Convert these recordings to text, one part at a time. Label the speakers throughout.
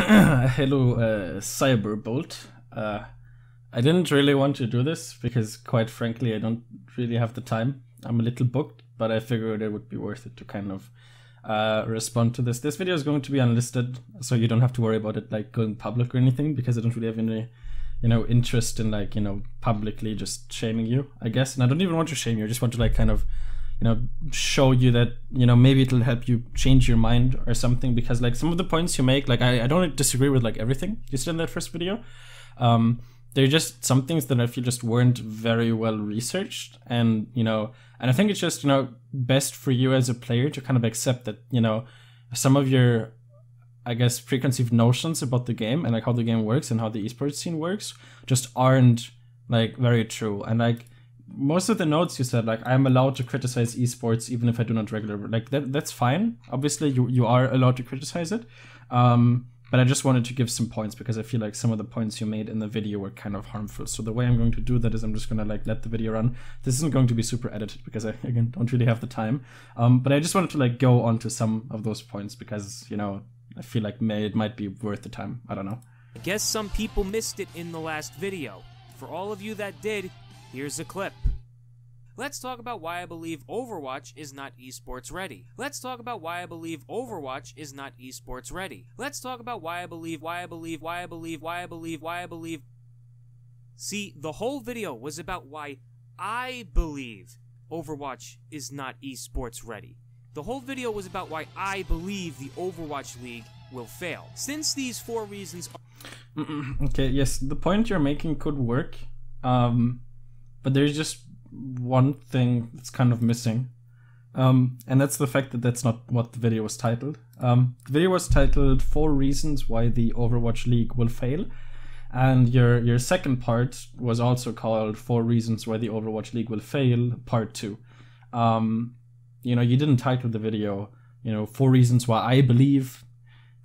Speaker 1: Hello, Syberbolt. I didn't really want to do this because, quite frankly, I don't really have the time. I'm a little booked, but I figured it would be worth it to kind of respond to this. This video is going to be unlisted, so you don't have to worry about it like going public or anything, because I don't really have any, interest in like, publicly just shaming you, I guess. And I don't even want to shame you. I just want to like kind of, show you that, maybe it'll help you change your mind or something, because like some of the points you make, like I don't disagree with like everything you said in that first video. They're just some things that I feel just weren't very well researched, and and I think it's just best for you as a player to kind of accept that some of your, I guess, preconceived notions about the game and like how the game works and how the esports scene works just aren't like very true. And like most of the notes you said, like I'm allowed to criticize esports even if I do not regularly, like that's fine. Obviously you are allowed to criticize it. But I just wanted to give some points because I feel like some of the points you made in the video were kind of harmful. So the way I'm going to do that is I'm just going to like let the video run. This isn't going to be super edited because I, again, don't really have the time. But I just wanted to like go on to some of those points because, I feel like it might be worth the time. I don't know.
Speaker 2: I guess some people missed it in the last video. For all of you that did, here's a clip. Let's talk about why I believe Overwatch is not esports ready. Let's talk about why I believe Overwatch is not esports ready. Let's talk about why I believe. See, the whole video was about why I believe Overwatch is not esports ready. The whole video was about why I believe the Overwatch League will fail. Since these four reasons are
Speaker 1: okay, yes, the point you're making could work, but there's just one thing that's kind of missing, and that's the fact that that's not what the video was titled. The video was titled 4 Reasons Why the Overwatch League Will Fail, and your second part was also called 4 Reasons Why the Overwatch League Will Fail, Part 2. You didn't title the video, 4 Reasons Why I Believe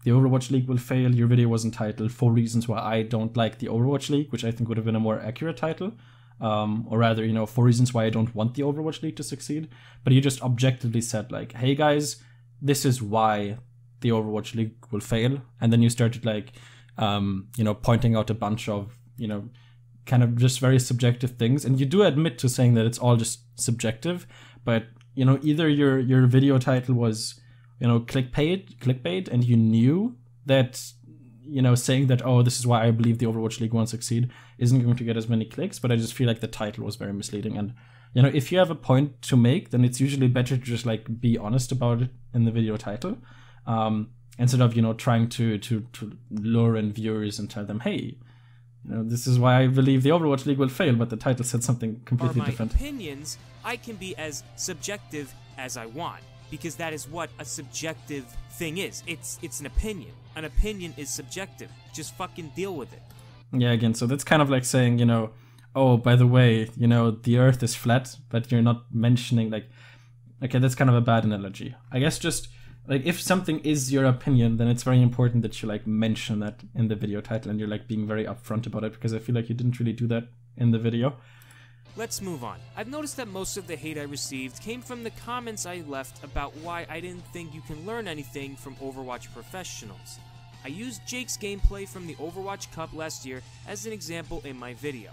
Speaker 1: the Overwatch League Will Fail. Your video wasn't titled 4 Reasons Why I Don't Like the Overwatch League, which I think would have been a more accurate title. Or rather, 4 reasons why I don't want the Overwatch League to succeed. But you just objectively said like, hey guys, this is why the Overwatch League will fail. And then you started like, pointing out a bunch of, kind of just very subjective things. And you do admit to saying that it's all just subjective. But, either your video title was, clickbait, and you knew that, saying that, oh, this is why I believe the Overwatch League won't succeed isn't going to get as many clicks, but I just feel like the title was very misleading. And, if you have a point to make, then it's usually better to just like be honest about it in the video title, instead of, trying to lure in viewers and tell them, hey, this is why I believe the Overwatch League will fail, but the title said something completely different.
Speaker 2: Opinions, I can be as subjective as I want, because that is what a subjective thing is. It's an opinion. An opinion is subjective. Just fucking deal with it.
Speaker 1: Yeah, again, so that's kind of like saying, oh, by the way, the Earth is flat, but you're not mentioning like, okay, that's kind of a bad analogy. I guess just like if something is your opinion, then it's very important that you like mention that in the video title and you're like being very upfront about it, because I feel like you didn't really do that in the video.
Speaker 2: Let's move on. I've noticed that most of the hate I received came from the comments I left about why I didn't think you can learn anything from Overwatch professionals. I used Jake's gameplay from the Overwatch Cup last year as an example in my video.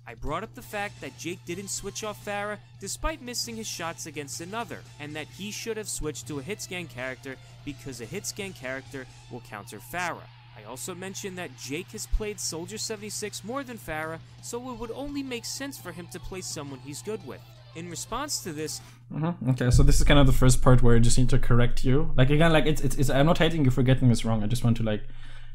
Speaker 2: I brought up the fact that Jake didn't switch off Pharah despite missing his shots against another, and that he should have switched to a hitscan character because a hitscan character will counter Pharah. I also mentioned that Jake has played Soldier 76 more than Pharah, so it would only make sense for him to play someone he's good with. In response to this...
Speaker 1: Okay, so this is kind of the first part where I just need to correct you. Like, again, like, it's I'm not hating you for getting this wrong. I just want to, like,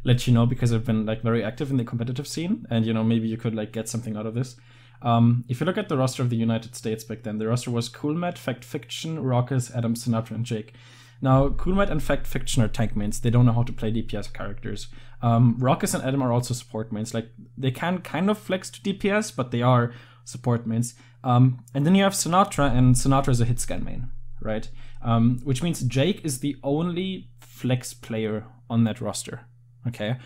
Speaker 1: let you know, because I've been, like, very active in the competitive scene, and, maybe you could, like, get something out of this. If you look at the roster of the United States back then, the roster was Coolmat, Fact Fiction, Raucus, Adam, Sinatra, and Jake. Now, Coolmat and Fact Fiction are tank mains. They don't know how to play DPS characters. Raucus and Adam are also support mains. Like, they can kind of flex to DPS, but they are support mains. And then you have Sinatra, and Sinatra is a hitscan main, right? Which means Jake is the only flex player on that roster, okay?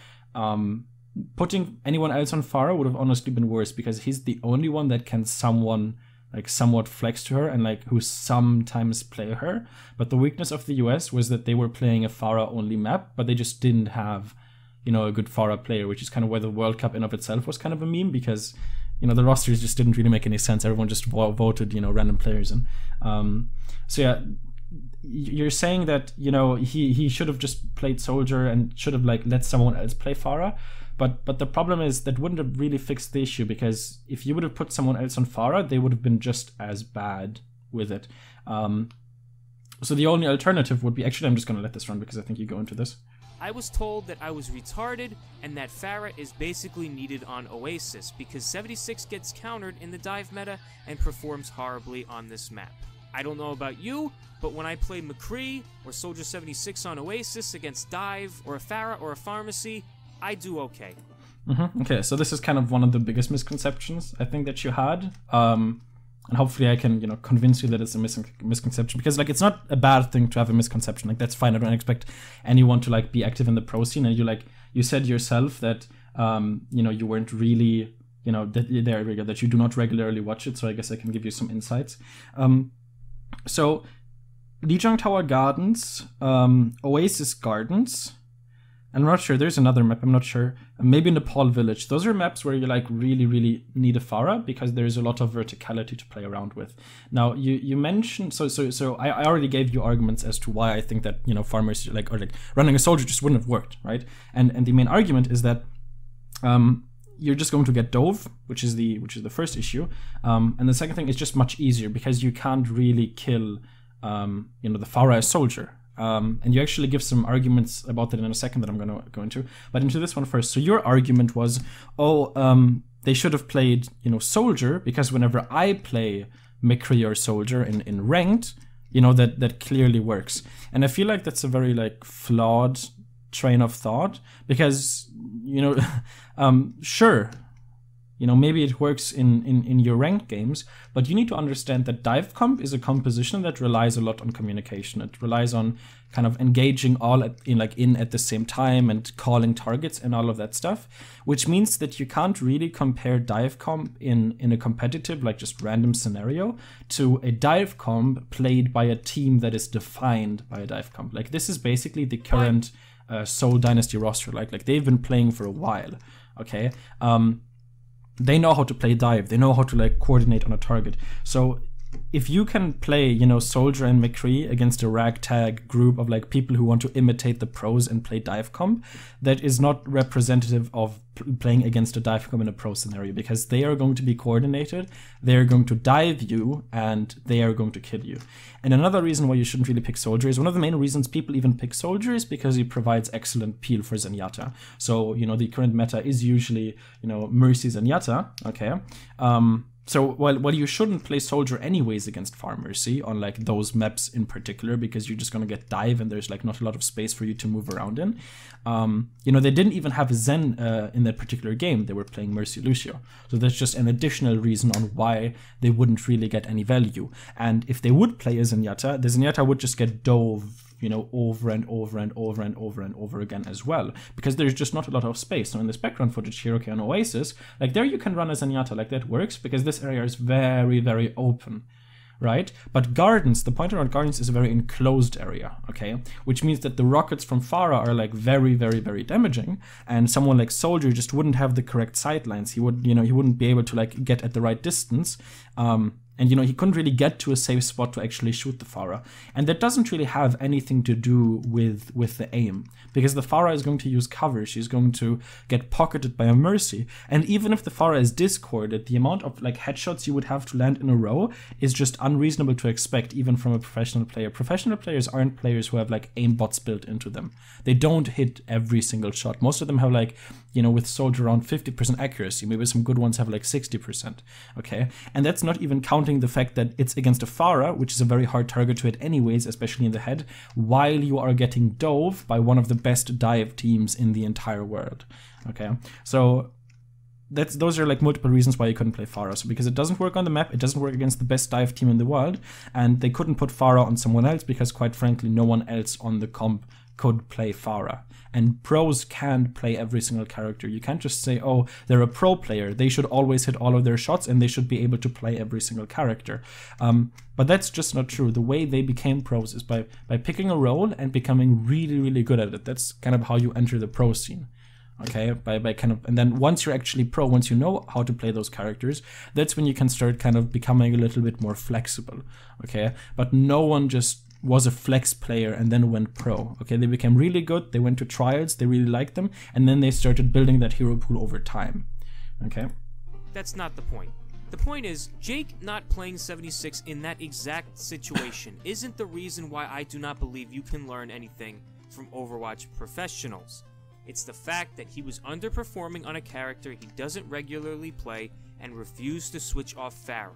Speaker 1: Putting anyone else on Pharah would have honestly been worse, because he's the only one that can somewhat flex to her and like who sometimes play her. But the weakness of the US was that they were playing a Pharah only map, but they just didn't have a good Pharah player, which is kind of where the World Cup in of itself was kind of a meme, because the rosters just didn't really make any sense. Everyone just voted random players in. So yeah, you're saying that he should have just played Soldier and should have let someone else play Pharah, but the problem is that wouldn't have really fixed the issue, because if you would have put someone else on Pharah, they would have been just as bad with it. So the only alternative would be, actually I'm just going to let this run because I think you go into this.
Speaker 2: I was told that I was retarded and that Pharah is basically needed on Oasis because 76 gets countered in the dive meta and performs horribly on this map. I don't know about you, but when I play McCree or Soldier 76 on Oasis against dive or a Pharah or a Pharmacy, I do okay.
Speaker 1: Okay, so this is kind of one of the biggest misconceptions I think that you had. And hopefully I can, convince you that it's a misconception, because it's not a bad thing to have a misconception. That's fine. I don't expect anyone to be active in the pro scene. And you said yourself that you weren't really that you do not regularly watch it. So I guess I can give you some insights. So Lijiang Tower Gardens, Oasis Gardens. I'm not sure. There's another map. I'm not sure. Maybe Nepal Village. Those are maps where you really, really need a Pharah, because there's a lot of verticality to play around with. Now you mentioned so I already gave you arguments as to why I think that farmers running a Soldier just wouldn't have worked, right? And the main argument is that you're just going to get dove, which is the first issue, and the second thing is just much easier because you can't really kill the Pharah as Soldier. And you actually give some arguments about that in a second that I'm going to go into. But into this one first. So your argument was, they should have played, Soldier, because whenever I play McCree or Soldier in ranked, that clearly works. And I feel like that's a very flawed train of thought, because sure, maybe it works in your ranked games, but you need to understand that dive comp is a composition that relies a lot on communication. It relies on kind of engaging all at the same time and calling targets and all of that stuff, which means that you can't really compare dive comp in a competitive, just random scenario to a dive comp played by a team that is defined by a dive comp. This is basically the current Seoul Dynasty roster. They've been playing for a while, okay? They know how to play dive. They know how to coordinate on a target. So if you can play, Soldier and McCree against a ragtag group of people who want to imitate the pros and play dive comp, that is not representative of playing against a dive comp in a pro scenario, because they are going to be coordinated, they are going to dive you, and they are going to kill you. And another reason why you shouldn't really pick Soldier is, one of the main reasons people even pick Soldier is because he provides excellent peel for Zenyatta. So, the current meta is usually, Mercy Zenyatta, okay? So while you shouldn't play Soldier anyways against Farm Mercy on those maps in particular, because you're just gonna get dive and there's not a lot of space for you to move around in. They didn't even have Zen in that particular game. They were playing Mercy Lucio. So that's just an additional reason on why they wouldn't really get any value. And if they would play a Zenyatta, the Zenyatta would just get dove over and over and over and over and over again as well, because there's just not a lot of space. So in this background footage here, okay, on Oasis, there you can run a Zenyatta, that works, because this area is very, very open, right? But Gardens, the point around Gardens is a very enclosed area, okay? Which means that the rockets from Pharah are very, very, very damaging, and someone like Soldier just wouldn't have the correct sightlines. He would, he wouldn't be able to get at the right distance. And, he couldn't really get to a safe spot to actually shoot the Pharah. And that doesn't really have anything to do with the aim, because the Pharah is going to use cover. She's going to get pocketed by a Mercy. And even if the Pharah is discorded, the amount of headshots you would have to land in a row is just unreasonable to expect, even from a professional player. Professional players aren't players who have aimbots built into them. They don't hit every single shot. Most of them have with Soldier around 50% accuracy. Maybe some good ones have 60%, okay? And that's not even counting the fact that it's against a Pharah, which is a very hard target to hit anyways, especially in the head, while you are getting dove by one of the best dive teams in the entire world, okay? So those are multiple reasons why you couldn't play Pharah. So because it doesn't work on the map, it doesn't work against the best dive team in the world, and they couldn't put Pharah on someone else because, quite frankly, no one else on the comp could play Pharah. And pros can't play every single character. You can't just say, oh, they're a pro player, they should always hit all of their shots and they should be able to play every single character. But that's just not true. The way they became pros is by picking a role and becoming really, really good at it. That's kind of how you enter the pro scene. Okay, by kind of, and then once you're actually pro, once you know how to play those characters, that's when you can start kind of becoming a little bit more flexible. Okay, but no one just was a flex player and then went pro. Okay, they became really good, they went to trials, they really liked them, and then they started building that hero pool over time. Okay,
Speaker 2: that's not the point. The point is, Jake not playing 76 in that exact situation isn't the reason why I do not believe you can learn anything from Overwatch professionals. It's the fact that he was underperforming on a character he doesn't regularly play and refused to switch off Pharah.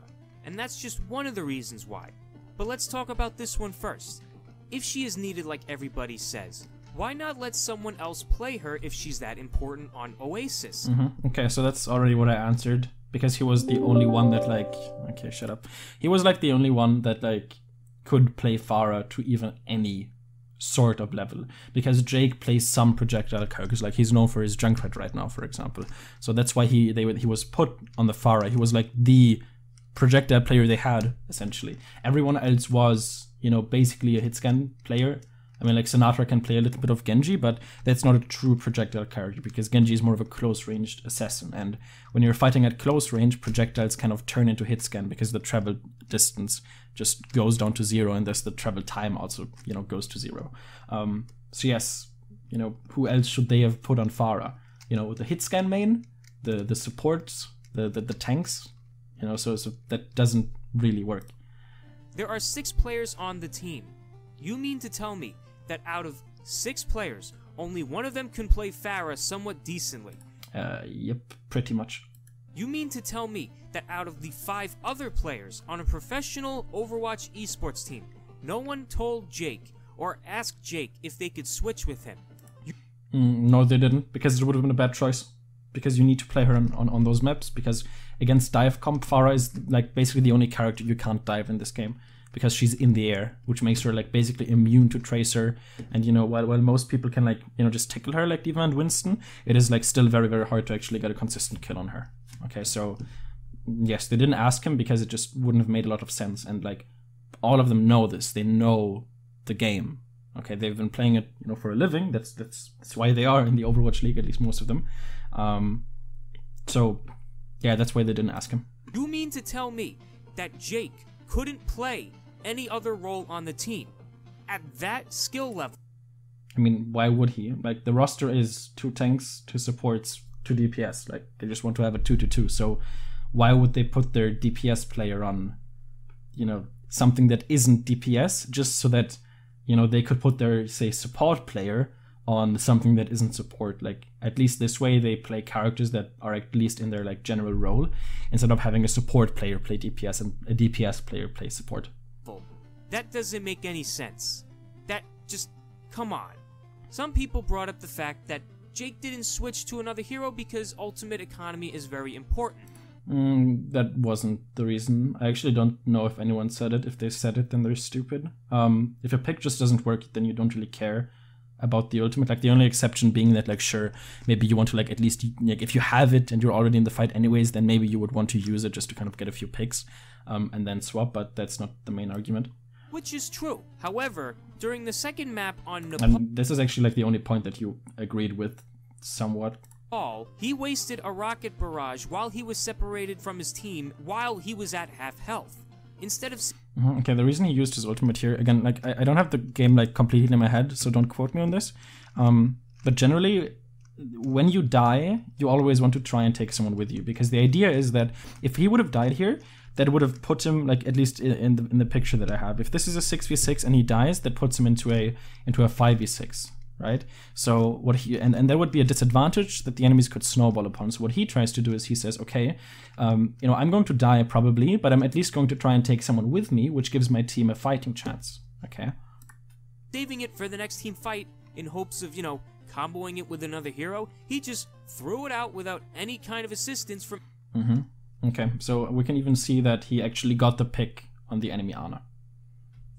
Speaker 2: And that's just one of the reasons why. But let's talk about this one first. If she is needed like everybody says, why not let someone else play her if she's that important on Oasis?
Speaker 1: Okay, so that's already what I answered. Because he was the only one that like... Okay, shut up. He was like the only one that like could play Pharah to even any sort of level, because Jake plays some projectile characters, like he's known for his Junkrat right now, for example. So that's why he was put on the Pharah. He was like the projectile player they had, essentially. Everyone else was, you know, basically a hit scan player. I mean, like Sinatra can play a little bit of Genji, but that's not a true projectile character, because Genji is more of a close-ranged assassin, and when you're fighting at close range, projectiles kind of turn into hit scan because the travel distance just goes down to 0, and thus the travel time also, you know, goes to 0. So yes, you know, who else should they have put on Pharah? You know, the hit scan main, the supports, the tanks, you know, so that doesn't really work.
Speaker 2: There are 6 players on the team. You mean to tell me that out of 6 players, only one of them can play Pharah somewhat decently?
Speaker 1: Yep, pretty much.
Speaker 2: You mean to tell me that out of the 5 other players on a professional Overwatch esports team, no one told Jake or asked Jake if they could switch with him?
Speaker 1: No, they didn't, because it would have been a bad choice. Because you need to play her on those maps, because against dive comp, Pharah is like basically the only character you can't dive in this game, because she's in the air, which makes her like basically immune to Tracer. And you know, while most people can like, you know, just tickle her like D.Va and Winston, it is like still very, very hard to actually get a consistent kill on her. Okay, so yes, they didn't ask him because it just wouldn't have made a lot of sense. And like all of them know this, they know the game. Okay, they've been playing it, you know, for a living. That's why they are in the Overwatch League, at least most of them. So yeah, that's why they didn't ask him.
Speaker 2: You mean to tell me that Jake couldn't play any other role on the team at that skill level?
Speaker 1: I mean, why would he? Like, the roster is 2 tanks, 2 supports, 2 DPS. Like, they just want to have a 2-2-2. So why would they put their DPS player on, you know, something that isn't DPS, just so that, you know, they could put their, say, support player on something that isn't support? Like, at least this way they play characters that are at least in their like general role, instead of having a support player play DPS and a DPS player play support.
Speaker 2: That doesn't make any sense. That just, come on. Some people brought up the fact that Jake didn't switch to another hero because ultimate economy is very important.
Speaker 1: That wasn't the reason. I actually don't know if anyone said it. If they said it, then they're stupid. If a pick just doesn't work, then you don't really care about the ultimate. Like, the only exception being that, like, sure, maybe you want to, like, at least, like, if you have it and you're already in the fight anyways, then maybe you would want to use it just to kind of get a few picks, and then swap, but that's not the main argument.
Speaker 2: Which is true. However, during the second map on
Speaker 1: And this is actually, like, the only point that you agreed with somewhat.
Speaker 2: He wasted a rocket barrage while he was separated from his team while he was at half health. Instead of...
Speaker 1: Okay, the reason he used his ultimate here, again, like, I don't have the game, like, completely in my head, so don't quote me on this. But generally, when you die, you always want to try and take someone with you, because the idea is that if he would have died here, that would have put him, like, at least in the picture that I have. If this is a 6v6 and he dies, that puts him into a 5v6. Right? So what he and there would be a disadvantage that the enemies could snowball upon. So what he tries to do is he says, okay, you know, I'm going to die probably, but I'm at least going to try and take someone with me, which gives my team a fighting chance. Okay.
Speaker 2: Saving it for the next team fight in hopes of, you know, comboing it with another hero, he just threw it out without any kind of assistance from...
Speaker 1: Okay, so we can even see that he actually got the pick on the enemy Ana.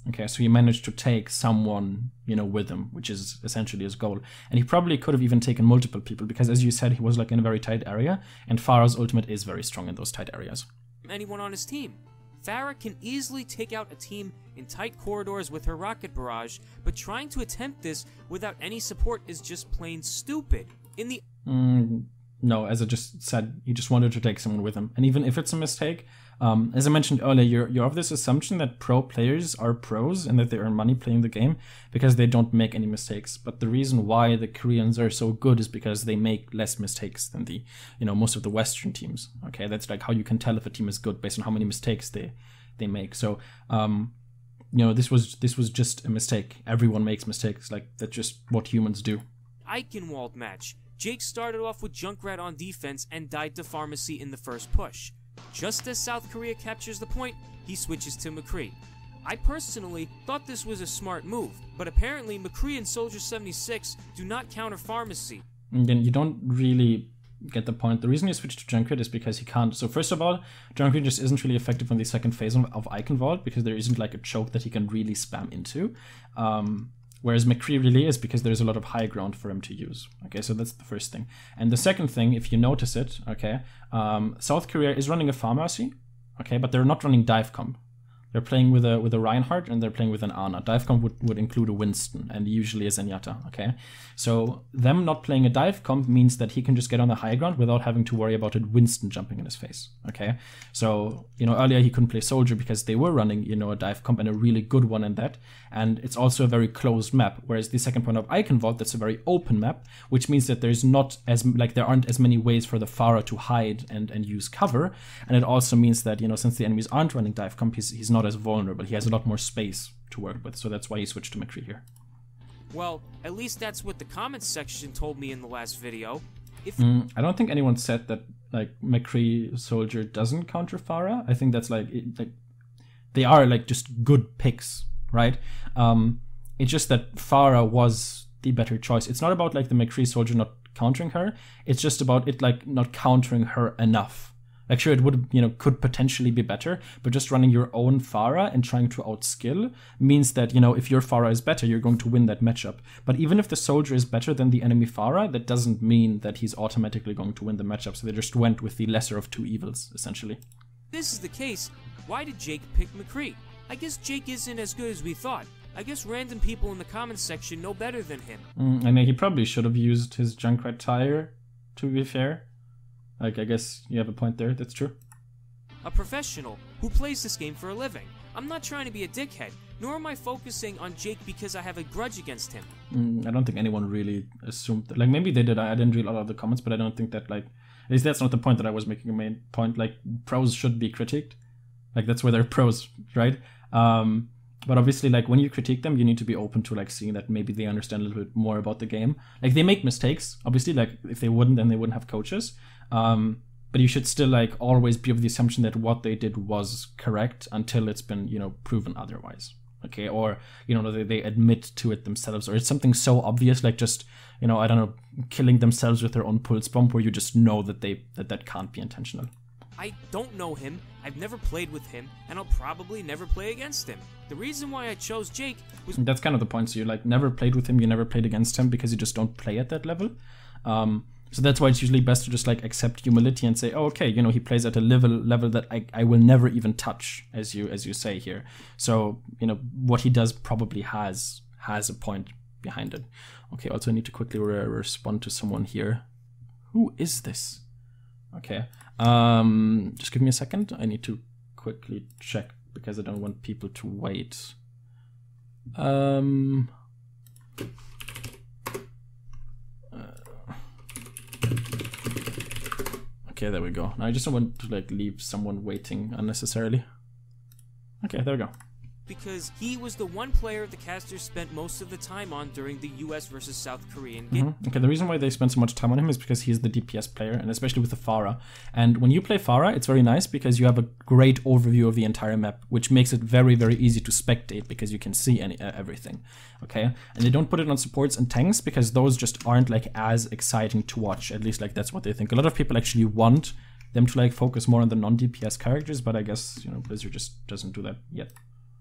Speaker 1: Okay, so he managed to take someone, you know, with him, which is essentially his goal. And he probably could have even taken multiple people, because as you said, he was like in a very tight area, and Pharah's ultimate is very strong in those tight areas.
Speaker 2: Anyone on his team. Pharah can easily take out a team in tight corridors with her rocket barrage, but trying to attempt this without any support is just plain stupid. In the
Speaker 1: No, as I just said, he just wanted to take someone with him. And even if it's a mistake, as I mentioned earlier, you're of this assumption that pro players are pros and that they earn money playing the game because they don't make any mistakes. But the reason why the Koreans are so good is because they make less mistakes than the, most of the Western teams. Okay, that's like how you can tell if a team is good based on how many mistakes they make. So, this was just a mistake. Everyone makes mistakes. Like, that's just what humans do.
Speaker 2: Eichenwald match. Jake started off with Junkrat on defense and died to Pharmacy in the first push. Just as South Korea captures the point, he switches to McCree. I personally thought this was a smart move, but apparently McCree and Soldier 76 do not counter Pharmacy.
Speaker 1: And then you don't really get the point. The reason he switched to Junkrat is because he can't. So first of all, Junkrat just isn't really effective on the second phase of Eichenwald because there isn't like a choke that he can really spam into. Whereas McCree really is because there's a lot of high ground for him to use. Okay, so that's the first thing. And the second thing, if you notice it, okay, South Korea is running a Pharmacy, okay, but they're not running dive comp. They're playing with a Reinhardt and they're playing with an Ana. Dive comp would include a Winston and usually a Zenyatta, okay? So them not playing a dive comp means that he can just get on the high ground without having to worry about it Winston jumping in his face, okay? So, earlier he couldn't play Soldier because they were running, a dive comp and a really good one in that. And it's also a very closed map, whereas the second point of Eichenwald, that's a very open map, which means that there's not as, there aren't as many ways for the Pharah to hide and use cover. And it also means that, since the enemies aren't running dive comp, he's not as vulnerable. He has a lot more space to work with, so that's why he switched to McCree here.
Speaker 2: Well, at least that's what the comments section told me in the last video.
Speaker 1: I don't think anyone said that McCree Soldier doesn't counter Pharah. I think that's they are just good picks, right? It's just that Pharah was the better choice. It's not about the McCree Soldier not countering her. It's just about it not countering her enough. Sure, it would, could potentially be better, but just running your own Pharah and trying to outskill means that, if your Pharah is better, you're going to win that matchup. But even if the Soldier is better than the enemy Pharah, that doesn't mean that he's automatically going to win the matchup. So they just went with the lesser of two evils, essentially.
Speaker 2: If this is the case, why did Jake pick McCree? I guess Jake isn't as good as we thought. I guess random people in the comments section know better than him.
Speaker 1: I mean, he probably should have used his Junkrat tire, to be fair. I guess you have a point there, that's true.
Speaker 2: A professional who plays this game for a living. I'm not trying to be a dickhead, nor am I focusing on Jake because I have a grudge against him.
Speaker 1: I don't think anyone really assumed that. Maybe they did, I didn't read a lot of the comments, but I don't think that, at least that's not the point that I was making a main point. Pros should be critiqued. That's where they're pros, right? But obviously, when you critique them, you need to be open to, seeing that maybe they understand a little bit more about the game. They make mistakes, obviously, if they wouldn't, then they wouldn't have coaches. But you should still, always be of the assumption that what they did was correct until it's been, proven otherwise. Okay, or, they admit to it themselves, or it's something so obvious, just, I don't know, killing themselves with their own pulse bomb, where you just know that that can't be intentional.
Speaker 2: I don't know him, I've never played with him, and I'll probably never play against him. The reason why I chose Jake was...
Speaker 1: That's kind of the point, so you never played with him, you never played against him, because you just don't play at that level. So that's why it's usually best to just accept humility and say, oh, okay, he plays at a level that I will never even touch, as you say here. So, what he does probably has a point behind it. Okay, also I need to quickly respond to someone here. Who is this? Okay. Just give me a second. I need to quickly check because I don't want people to wait. Okay, there we go. Now I just don't want to leave someone waiting unnecessarily. Okay, there we go.
Speaker 2: Because he was the one player the casters spent most of the time on during the US versus South Korean game.
Speaker 1: Okay, the reason why they spent so much time on him is because he's the DPS player, and especially with the Pharah. And when you play Pharah, it's very nice because you have a great overview of the entire map, which makes it very, very easy to spectate because you can see everything. Okay, and they don't put it on supports and tanks because those just aren't as exciting to watch. At least that's what they think. A lot of people actually want them to focus more on the non-DPS characters, but I guess Blizzard just doesn't do that yet.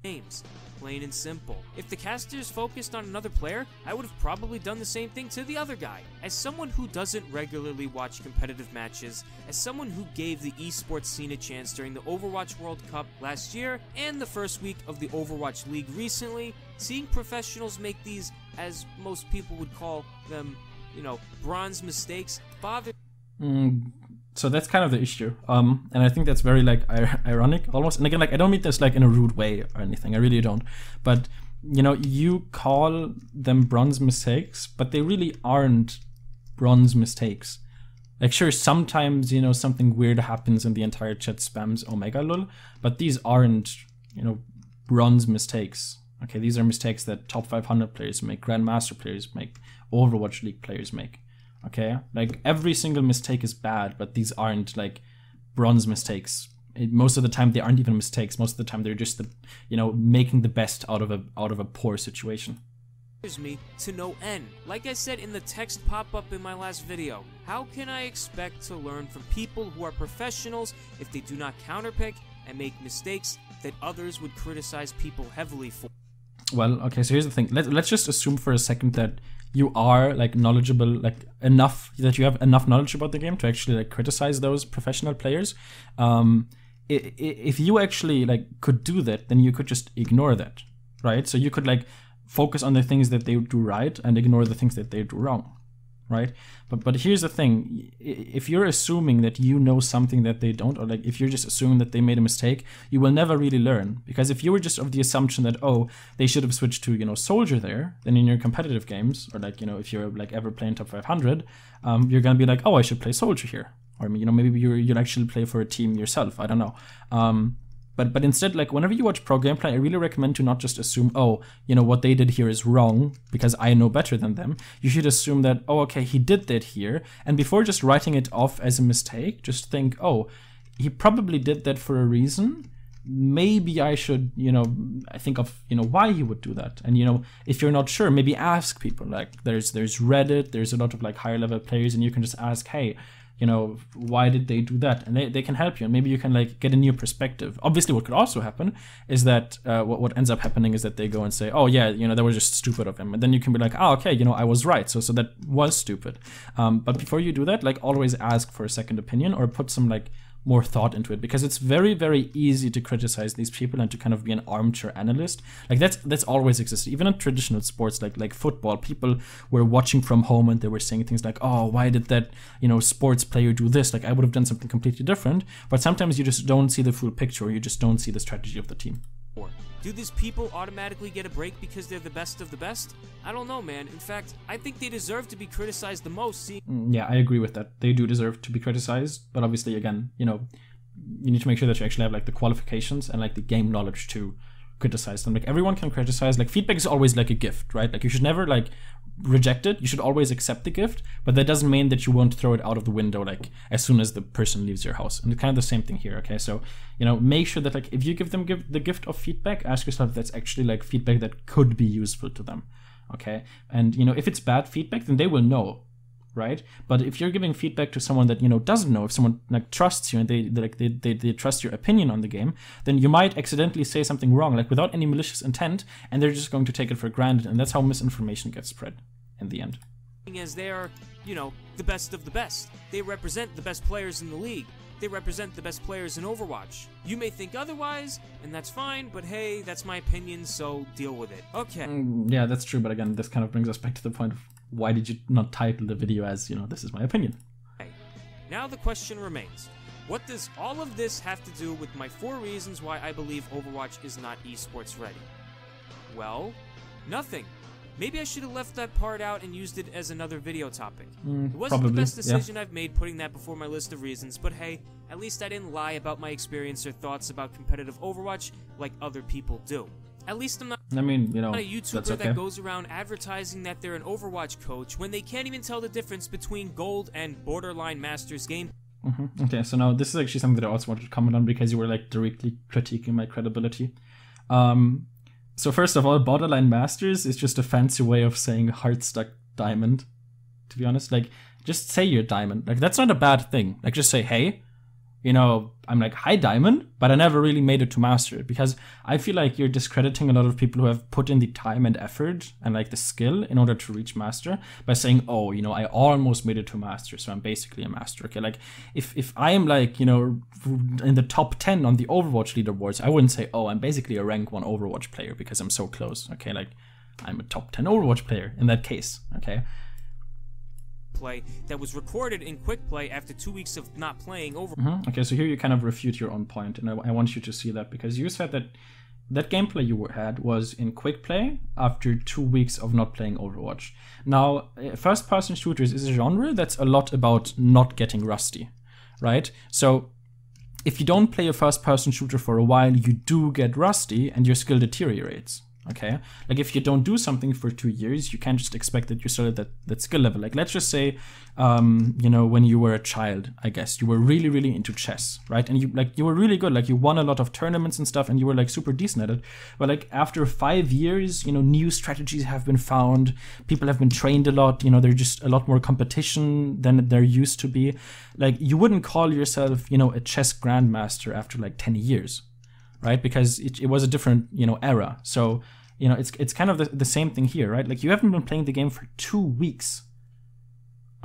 Speaker 2: Games. Plain and simple. If the casters focused on another player, I would have probably done the same thing to the other guy. As someone who doesn't regularly watch competitive matches, as someone who gave the esports scene a chance during the Overwatch World Cup last year, and the first week of the Overwatch League recently, seeing professionals make these, as most people would call them, bronze mistakes bother.
Speaker 1: So that's kind of the issue, and I think that's very like ironic almost. And again, like I don't mean this like in a rude way or anything. I really don't. But you call them bronze mistakes, but they really aren't bronze mistakes. Like sure, sometimes something weird happens and the entire chat spams Omega lol, but these aren't bronze mistakes. Okay, these are mistakes that top 500 players make, Grandmaster players make, Overwatch League players make. Okay, like every single mistake is bad, but these aren't like bronze mistakes. Most of the time they aren't even mistakes. Most of the time they're just making the best out of a poor situation.
Speaker 2: Me to no end. Like I said in the text pop-up in my last video, how can I expect to learn from people who are professionals if they do not counterpick and make mistakes that others would criticize people heavily for?
Speaker 1: Well, okay, so here's the thing. Let's just assume for a second that you are like knowledgeable, like enough, that you have enough knowledge about the game to actually like criticize those professional players. If you actually like could do that, then you could just ignore that, right? So you could like focus on the things that they do right and ignore the things that they do wrong, right? But here's the thing. If you're assuming that you know something that they don't, or like if you're just assuming that they made a mistake, you will never really learn. Because if you were just of the assumption that, oh, they should have switched to, Soldier there, then in your competitive games, or like, if you're like ever playing top 500, you're going to be like, oh, I should play Soldier here. Or, maybe you'll actually play for a team yourself. I don't know. But instead, like whenever you watch pro gameplay, I really recommend to not just assume, oh, what they did here is wrong because I know better than them. You should assume that, oh, okay, he did that here. And before just writing it off as a mistake, just think, oh, he probably did that for a reason. Maybe I should, I think of, why he would do that. And, if you're not sure, maybe ask people. Like there's Reddit, there's a lot of like higher level players, and you can just ask, hey, why did they do that? And they can help you, and maybe you can like get a new perspective. Obviously, what could also happen is that what ends up happening is that they go and say, oh yeah, that was just stupid of him. And then you can be like, oh, okay, I was right. So that was stupid. But before you do that, like always ask for a second opinion or put some like more thought into it, because it's very, very easy to criticize these people and to kind of be an armchair analyst. Like that's always existed. Even in traditional sports like football, people were watching from home and they were saying things like, oh, why did that sports player do this? Like I would have done something completely different. But sometimes you just don't see the full picture, or you just don't see the strategy of the team.
Speaker 2: Do these people automatically get a break because they're the best of the best? I don't know, man. In fact, I think they deserve to be criticized the most.
Speaker 1: Yeah, I agree with that. They do deserve to be criticized, but obviously, again, you need to make sure that you actually have like the qualifications and like the game knowledge to criticize them. Like everyone can criticize. Like feedback is always like a gift, right? Like you should never like reject it. You should always accept the gift, but that doesn't mean that you won't throw it out of the window like as soon as the person leaves your house. And it's kind of the same thing here. Okay, so make sure that like if you give them the gift of feedback, ask yourself if that's actually like feedback that could be useful to them. Okay, and if it's bad feedback, then they will know, right? But if you're giving feedback to someone that doesn't know, if someone like trusts you and they trust your opinion on the game, then you might accidentally say something wrong, like without any malicious intent, and they're just going to take it for granted, and that's how misinformation gets spread in the end.
Speaker 2: As they are, the best of the best. They represent the best players in the league. They represent the best players in Overwatch. You may think otherwise, and that's fine, but hey, that's my opinion, so deal with it. Okay.
Speaker 1: Yeah, that's true, but again, this kind of brings us back to the point of why did you not title the video as, this is my opinion?
Speaker 2: Okay. Now the question remains. What does all of this have to do with my 4 reasons why I believe Overwatch is not esports ready? Well, nothing. Maybe I should have left that part out and used it as another video topic. It wasn't the best decision I've made putting that before my list of reasons, but hey, at least I didn't lie about my experience or thoughts about competitive Overwatch like other people do. At least I'm not a YouTuber that goes around advertising that they're an Overwatch coach when they can't even tell the difference between Gold and Borderline Masters game.
Speaker 1: Okay, so now this is actually something that I also wanted to comment on because you were like directly critiquing my credibility. So first of all, Borderline Masters is just a fancy way of saying heart-stuck diamond, to be honest. Like, just say you're diamond. Like, that's not a bad thing. Like, just say, hey, I'm like, hi, diamond, but I never really made it to master. Because I feel like you're discrediting a lot of people who have put in the time and effort and, like, the skill in order to reach master by saying, oh, I almost made it to master, so I'm basically a master. Okay, like, if I am, like, in the top 10 on the Overwatch leaderboards, I wouldn't say, oh, I'm basically a rank 1 Overwatch player because I'm so close. Okay, like, I'm a top 10 Overwatch player in that case. Okay.
Speaker 2: gameplay that was recorded in quick play after 2 weeks of not playing Overwatch.
Speaker 1: Okay, so here you kind of refute your own point, and I want you to see that, because you said that that gameplay you had was in quick play after 2 weeks of not playing Overwatch. Now, first-person shooters is a genre that's a lot about not getting rusty, right? So if you don't play a first-person shooter for a while, you do get rusty and your skill deteriorates. Okay, like if you don't do something for 2 years, you can't just expect that you're still at that skill level. Like let's just say, you know, when you were a child, I guess you were really, really into chess, right? And you were really good, like you won a lot of tournaments and stuff, and you were like super decent at it. But like after 5 years, you know, new strategies have been found. People have been trained a lot. You know, there's just a lot more competition than there used to be. Like you wouldn't call yourself, you know, a chess grandmaster after like 10 years, right? Because it was a different, you know, era. So, you know, it's kind of the same thing here, right? Like you haven't been playing the game for 2 weeks,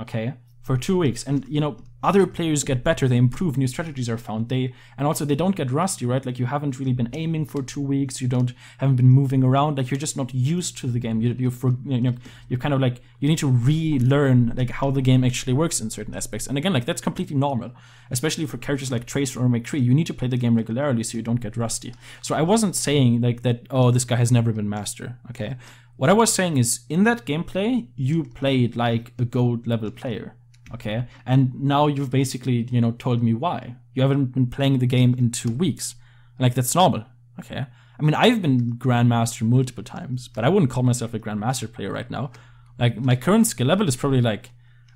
Speaker 1: okay? For 2 weeks, and you know, other players get better, they improve, new strategies are found, and also they don't get rusty, right? Like you haven't really been aiming for 2 weeks, haven't been moving around, like you're just not used to the game. You're kind of like, you need to relearn like how the game actually works in certain aspects. And again, like that's completely normal, especially for characters like Tracer or McCree. You need to play the game regularly so you don't get rusty. So I wasn't saying like that, oh, this guy has never been master, okay? What I was saying is, in that gameplay, you played like a gold level player. Okay, and now you've basically, you know, told me why. You haven't been playing the game in 2 weeks. Like, that's normal. Okay. I mean, I've been Grandmaster multiple times, but I wouldn't call myself a Grandmaster player right now. Like, my current skill level is probably like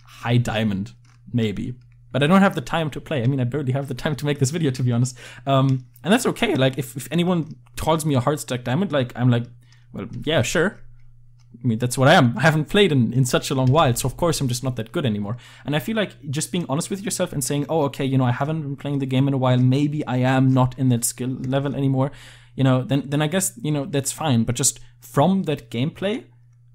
Speaker 1: high diamond, maybe. But I don't have the time to play. I mean, I barely have the time to make this video, to be honest. And that's okay. Like, if anyone calls me a hard stack diamond, like, I'm like, well, yeah, sure. I mean, that's what I am. I haven't played in such a long while, so of course I'm just not that good anymore. And I feel like just being honest with yourself and saying, oh, okay, you know, I haven't been playing the game in a while, maybe I am not in that skill level anymore, you know, then I guess, you know, that's fine. But just from that gameplay,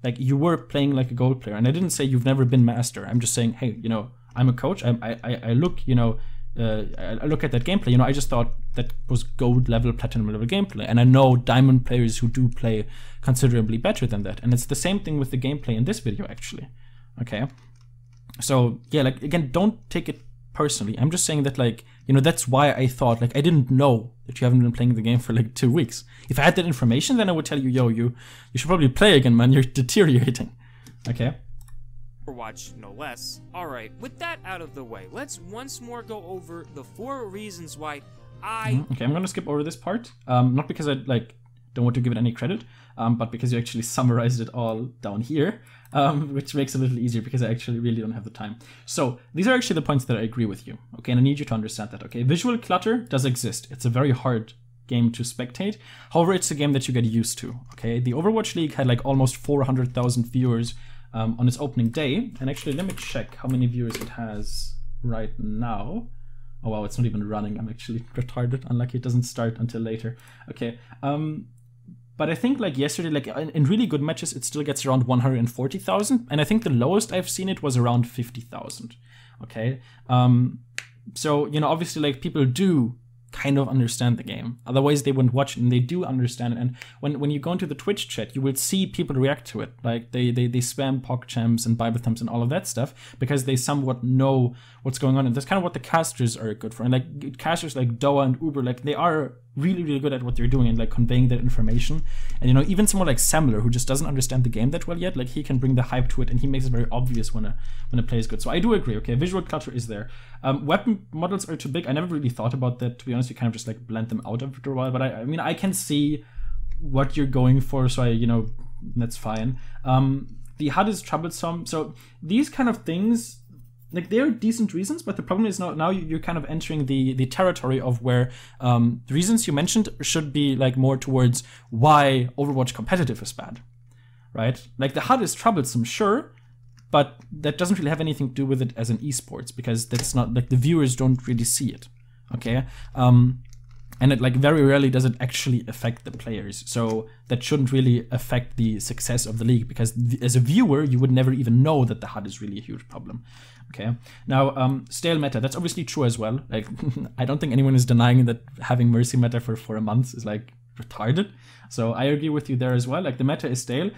Speaker 1: like, you were playing like a gold player. And I didn't say you've never been master. I'm just saying, hey, you know, I'm a coach. I look, you know, I look at that gameplay, you know, I just thought that was gold level, platinum level gameplay. And I know diamond players who do play considerably better than that. And it's the same thing with the gameplay in this video, actually. Okay. So, yeah, like, again, don't take it personally. I'm just saying that, like, you know, that's why I thought, like, I didn't know that you haven't been playing the game for, like, 2 weeks. If I had that information, then I would tell you, yo, you should probably play again, man. You're deteriorating. Okay.
Speaker 2: Overwatch, no less. Alright, with that out of the way, let's once more go over the 4 reasons why
Speaker 1: Okay, I'm gonna skip over this part. Not because I, like, don't want to give it any credit, but because you actually summarized it all down here, which makes it a little easier because I actually really don't have the time. So, these are actually the points that I agree with you, okay? And I need you to understand that, okay? Visual clutter does exist. It's a very hard game to spectate. However, it's a game that you get used to, okay? The Overwatch League had, like, almost 400,000 viewers on its opening day, and actually let me check how many viewers it has right now. Oh wow, it's not even running. I'm actually retarded. Unlucky, it doesn't start until later. Okay, but I think like yesterday, like in really good matches, it still gets around 140,000, and I think the lowest I've seen it was around 50,000. Okay, so you know, obviously, like people do kind of understand the game. Otherwise, they wouldn't watch it, and they do understand it. And when you go into the Twitch chat, you will see people react to it. Like they spam PogChamps and Bible Thumbs and all of that stuff because they somewhat know what's going on. And that's kind of what the casters are good for. And like casters like Doa and Uber, like they are really, really good at what they're doing and like conveying that information. And you know, even someone like Samler, who just doesn't understand the game that well yet, like he can bring the hype to it, and he makes it very obvious when a play is good. So I do agree. Okay, visual clutter is there. Weapon models are too big. I never really thought about that, to be honest. You kind of just like blend them out after a while. But I mean, I can see what you're going for, so you know, that's fine. The HUD is troublesome. So these kind of things, like, they're decent reasons, but the problem is now you're kind of entering the territory of where the reasons you mentioned should be like more towards why Overwatch competitive is bad, right? Like the HUD is troublesome, sure, but that doesn't really have anything to do with it as an esports, because that's not, like, the viewers don't really see it, okay? And it, like, very rarely does it actually affect the players, so that shouldn't really affect the success of the league, because as a viewer, you would never even know that the HUD is really a huge problem. Okay, now stale meta, that's obviously true as well. Like, I don't think anyone is denying that having Mercy meta for a month is like retarded. So I agree with you there as well. Like, the meta is stale.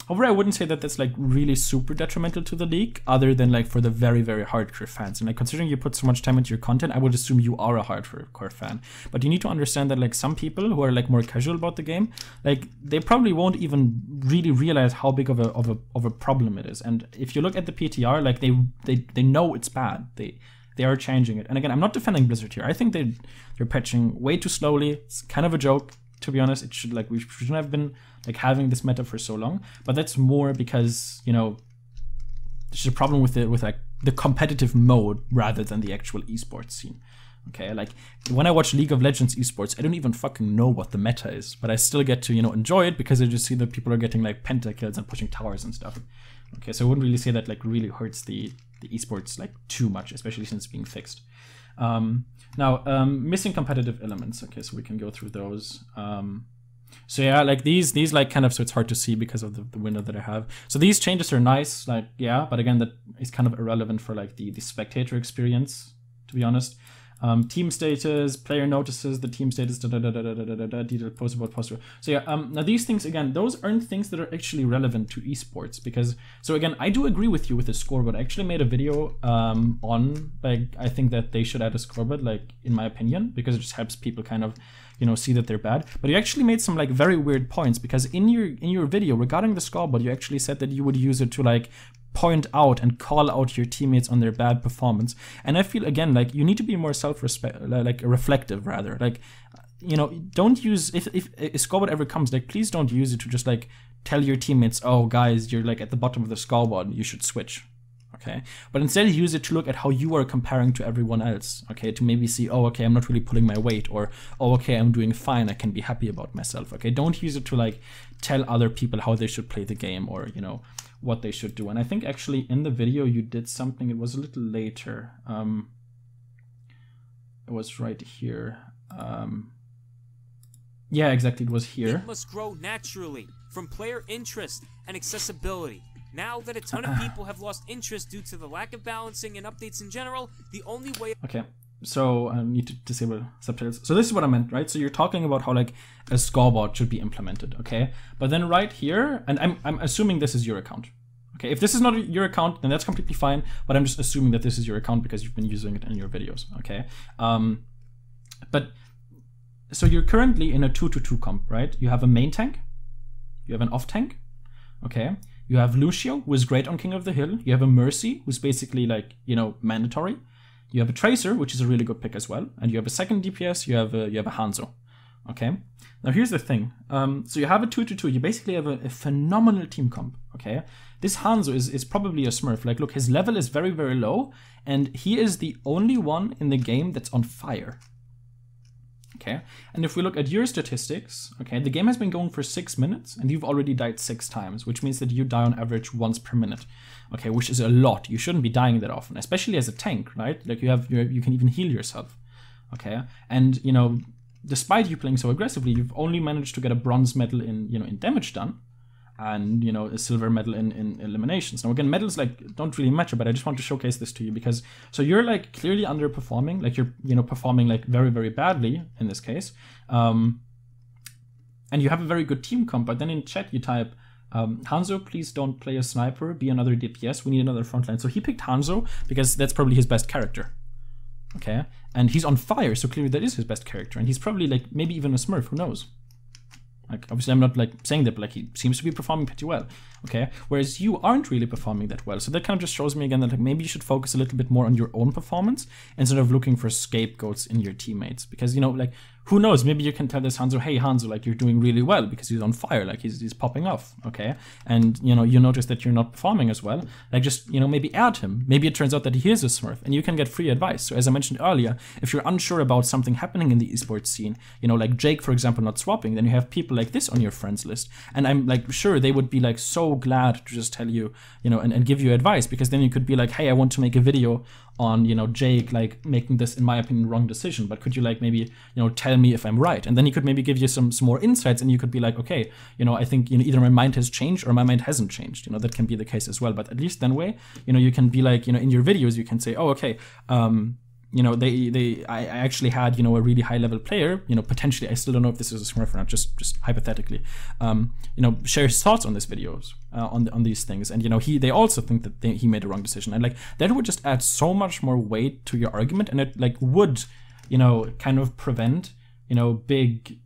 Speaker 1: However, I wouldn't say that that's like really super detrimental to the league, other than like for the very, very hardcore fans. And like considering you put so much time into your content, I would assume you are a hardcore fan. But you need to understand that like some people who are like more casual about the game, like they probably won't even really realize how big of a problem it is. And if you look at the PTR, like they know it's bad. They are changing it. And again, I'm not defending Blizzard here. I think they're patching way too slowly. It's kind of a joke, to be honest. It should like we shouldn't have been like having this meta for so long. But that's more because, you know, there's a problem with like the competitive mode rather than the actual esports scene. Okay, like when I watch League of Legends esports, I don't even fucking know what the meta is, but I still get to, you know, enjoy it because I just see that people are getting like pentakills and pushing towers and stuff. Okay, so I wouldn't really say that like really hurts the esports like too much, especially since it's being fixed. Now, missing competitive elements. Okay, so we can go through those. So yeah, like these like kind of, so it's hard to see because of the window that I have. So these changes are nice, like, yeah, but again, that is kind of irrelevant for like the spectator experience, to be honest. Team status, player notices, the team status, detailed post about poster. So yeah, now these things, again, those aren't things that are actually relevant to esports because, so again, I do agree with you with the scoreboard. I actually made a video on, like, I think that they should add a scoreboard, like, in my opinion, because it just helps people kind of, you know, see that they're bad. But you actually made some like very weird points because in your video regarding the scoreboard, you actually said that you would use it to like point out and call out your teammates on their bad performance. And I feel, again, like you need to be more reflective rather. Like, you know, don't use, if a scoreboard ever comes, like please don't use it to just like tell your teammates, oh guys, you're like at the bottom of the scoreboard, you should switch. Okay, but instead use it to look at how you are comparing to everyone else. Okay, to maybe see, oh, okay, I'm not really pulling my weight, or oh, okay, I'm doing fine, I can be happy about myself. Okay, don't use it to like tell other people how they should play the game, or, you know, what they should do. And I think actually in the video you did something, it was a little later. It was right here. Yeah, exactly, it was here.
Speaker 2: It must grow naturally from player interest and accessibility. Now that a ton of people have lost interest due to the lack of balancing and updates in general, the only way...
Speaker 1: Okay, so I need to disable subtitles. So this is what I meant, right? So you're talking about how like a scoreboard should be implemented, okay? But then right here, and I'm assuming this is your account. Okay, if this is not your account, then that's completely fine, but I'm just assuming that this is your account because you've been using it in your videos, okay? But, so you're currently in a 2-2 comp, right? You have a main tank, you have an off tank, okay? You have Lucio, who is great on King of the Hill. You have a Mercy, who's basically like, you know, mandatory. You have a Tracer, which is a really good pick as well. And you have a second DPS, you have a Hanzo. Okay? Now here's the thing. So you have a 2-2. You basically have a phenomenal team comp, okay? This Hanzo is probably a smurf. Like, look, his level is very, very low. And he is the only one in the game that's on fire. Okay, and if we look at your statistics, okay, the game has been going for 6 minutes and you've already died 6 times, which means that you die on average once per minute. Okay, which is a lot. You shouldn't be dying that often, especially as a tank, right? Like you can even heal yourself. Okay, and you know, despite you playing so aggressively, you've only managed to get a bronze medal in, you know, in damage done, and, you know, a silver medal in eliminations. Now again, medals like don't really matter, but I just want to showcase this to you because, so you're like clearly underperforming, like you're, you know, performing like very, very badly in this case, and you have a very good team comp, but then in chat you type, Hanzo, please don't play a sniper, be another DPS, we need another frontline. So he picked Hanzo because that's probably his best character. Okay, and he's on fire, so clearly that is his best character, and he's probably like maybe even a smurf, who knows? Like, obviously I'm not like saying that, but like he seems to be performing pretty well, okay? Whereas you aren't really performing that well. So that kind of just shows me again that like maybe you should focus a little bit more on your own performance instead of looking for scapegoats in your teammates. Because, you know, like, who knows, maybe you can tell this Hanzo, hey Hanzo, like you're doing really well because he's on fire, like he's popping off, okay? And, you know, you notice that you're not performing as well, like just, you know, maybe add him. Maybe it turns out that he is a smurf and you can get free advice. So as I mentioned earlier, if you're unsure about something happening in the esports scene, you know, like Jake, for example, not swapping, then you have people like this on your friends list. And I'm like sure they would be like so glad to just tell you, you know, and give you advice, because then you could be like, hey, I want to make a video on, you know, Jake like making this, in my opinion, wrong decision, but could you like maybe, you know, tell me if I'm right? And then he could maybe give you some more insights, and you could be like, okay, you know, I think, you know, either my mind has changed or my mind hasn't changed. You know, that can be the case as well. But at least then way, you know, you can be like, you know, in your videos you can say, oh, okay, I actually had, a really high level player, potentially, I still don't know if this is a smurf or not, just hypothetically, share his thoughts on these videos, on these things. And, they also think that he made a wrong decision. And like, that would just add so much more weight to your argument. And it like would, kind of prevent, big,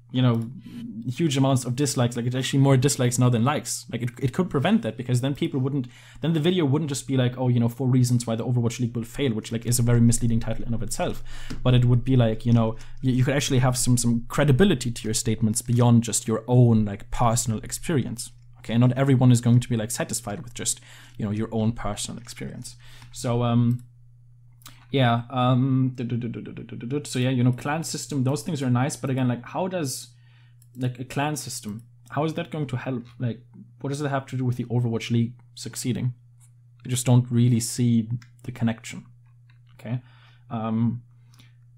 Speaker 1: huge amounts of dislikes. Like, it's actually more dislikes now than likes. Like, it could prevent that, because then then the video wouldn't just be like, 4 reasons why the Overwatch League will fail, which like is a very misleading title in of itself. But it would be like, you could actually have some credibility to your statements beyond just your own like personal experience. Okay, not everyone is going to be like satisfied with just, your own personal experience. So, yeah, so yeah, clan system, those things are nice, but again, like, how does like a clan system, how is that going to help? Like, what does it have to do with the Overwatch League succeeding? I just don't really see the connection. Okay,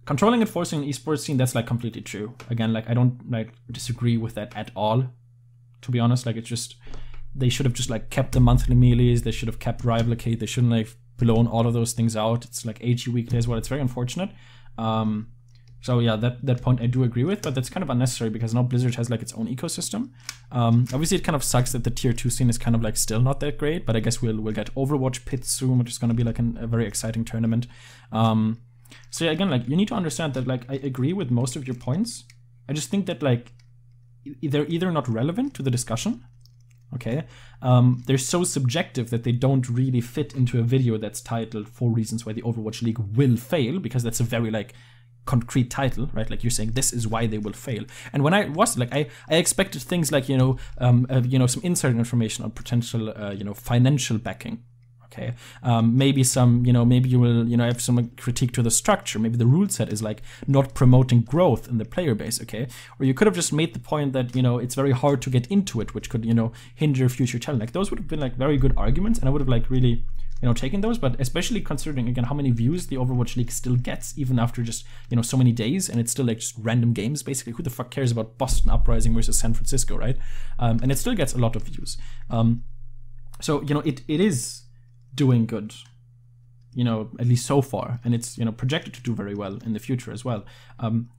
Speaker 1: controlling and forcing an esports scene, that's like completely true. Again, like, I don't like disagree with that at all, to be honest. Like, it's just, they should have just like kept the monthly melees, they should have kept Rivalcade, they shouldn't like blown all of those things out. It's like AG weekly as well. It's very unfortunate. So yeah, that point I do agree with, but that's kind of unnecessary, because now Blizzard has like its own ecosystem. Obviously, it kind of sucks that the tier 2 scene is kind of like still not that great, but I guess we'll get Overwatch Pits soon, which is going to be like a very exciting tournament. So yeah, again, like, you need to understand that like, I agree with most of your points. I just think that like, they're either not relevant to the discussion. Okay, they're so subjective that they don't really fit into a video that's titled 4 reasons why the Overwatch League will fail, because that's a very like concrete title, right? Like, you're saying this is why they will fail. And when I was like, I expected things like, some insider information on potential, financial backing. Okay, maybe some, maybe you will, have some critique to the structure. Maybe the rule set is like not promoting growth in the player base. Okay, or you could have just made the point that, it's very hard to get into it, which could, hinder future talent. Like, those would have been like very good arguments, and I would have like really, taken those. But especially considering again how many views the Overwatch League still gets, even after just, so many days, and it's still like just random games basically. Who the fuck cares about Boston Uprising versus San Francisco, right? And it still gets a lot of views. So it is doing good, at least so far, and it's projected to do very well in the future as well.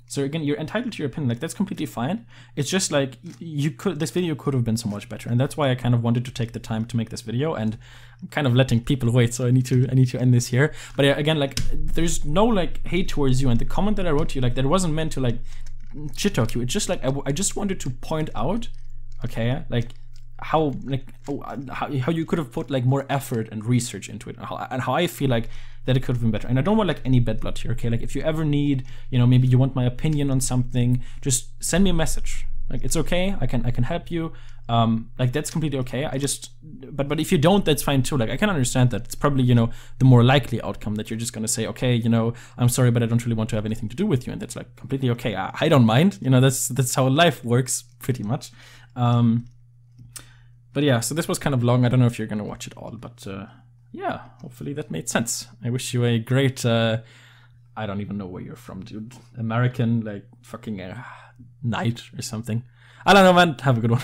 Speaker 1: So again, you're entitled to your opinion. Like, that's completely fine. It's just like, this video could have been so much better, and that's why I kind of wanted to take the time to make this video, and I'm kind of letting people wait, so I need to end this here. But yeah, again, like, there's no like hate towards you, and the comment that I wrote to you, like, that wasn't meant to like shit talk you. It's just like, I just wanted to point out, okay, like, how you could have put like more effort and research into it, and how I feel like that it could have been better. And I don't want like any bad blood here, okay? Like, if you ever need, maybe you want my opinion on something, just send me a message. Like, it's okay, I can help you. Like, that's completely okay. But if you don't, that's fine too. Like, I can understand that. It's probably, the more likely outcome, that you're just gonna say, okay, I'm sorry, but I don't really want to have anything to do with you, and that's like completely okay. I don't mind. That's how life works pretty much. But yeah, so this was kind of long. I don't know if you're going to watch it all, but yeah, hopefully that made sense. I wish you a great, I don't even know where you're from, dude. American, like, fucking night or something. I don't know, man. Have a good one.